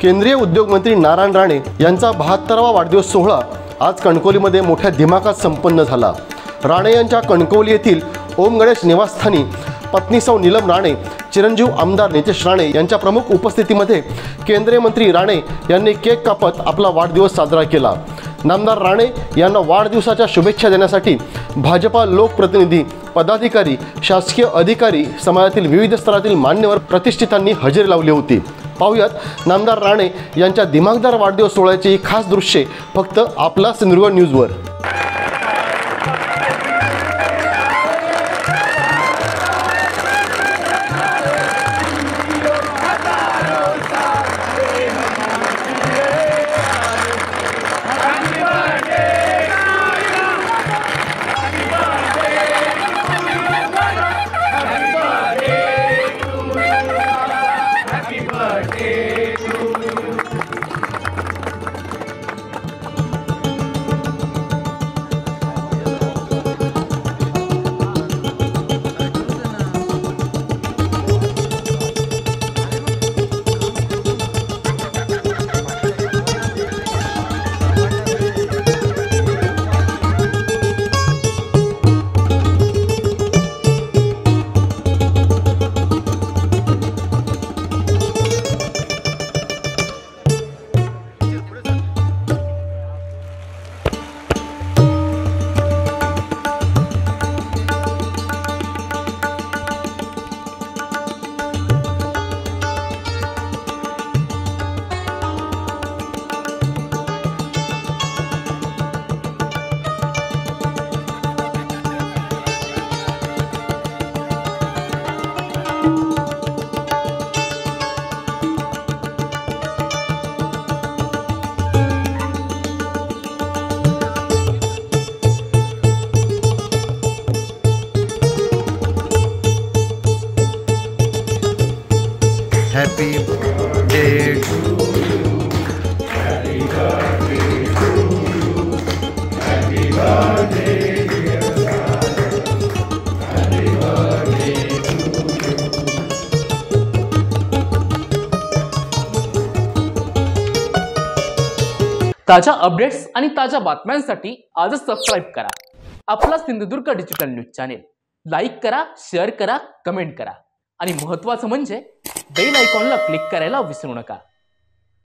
केंद्रीय उद्योग मंत्री नारायण राणे यांचा 72वा वाढदिवस सोहळा आज कणकवलीमध्ये मोठ्या दिमाखात संपन्न झाला। राणे यांच्या कणकवली येथील ओम गणेश निवासस्थानी पत्नी सौ नीलम राणे, चिरंजीव आमदार नितेश राणे यांच्या प्रमुख उपस्थितीमध्ये केंद्रीय मंत्री राणे यांनी केक कापत आपला वाढदिवस साजरा केला। नामदार राणे यांना वाढदिवसाच्या शुभेच्छा देण्यासाठी भाजपा लोकप्रतिनिधी, पदाधिकारी, शासकीय अधिकारी, समाजातील विविध स्तरातील मान्यवर प्रतिष्ठितांनी हजेरी लावली होती। पाहुयात नामदार राणे यांच्या दिमागदार वाढदिवस सोहळ्याची ही खास दृश्ये फक्त आपला सिंधुदुर्ग न्यूजवर। Happy birthday to you. Happy birthday to you. Happy birthday dear father. Happy birthday to you. ताज्या अपडेट्स आणि ताज्या बातम्यांसाठी आजच सबस्क्राइब करा आपला Sindhudurg digital news channel. Like करा, शेअर करा, कमेंट करा आणि महत्त्वाचं म्हणजे बेल आयकॉनला क्लिक करायला विसरू नका।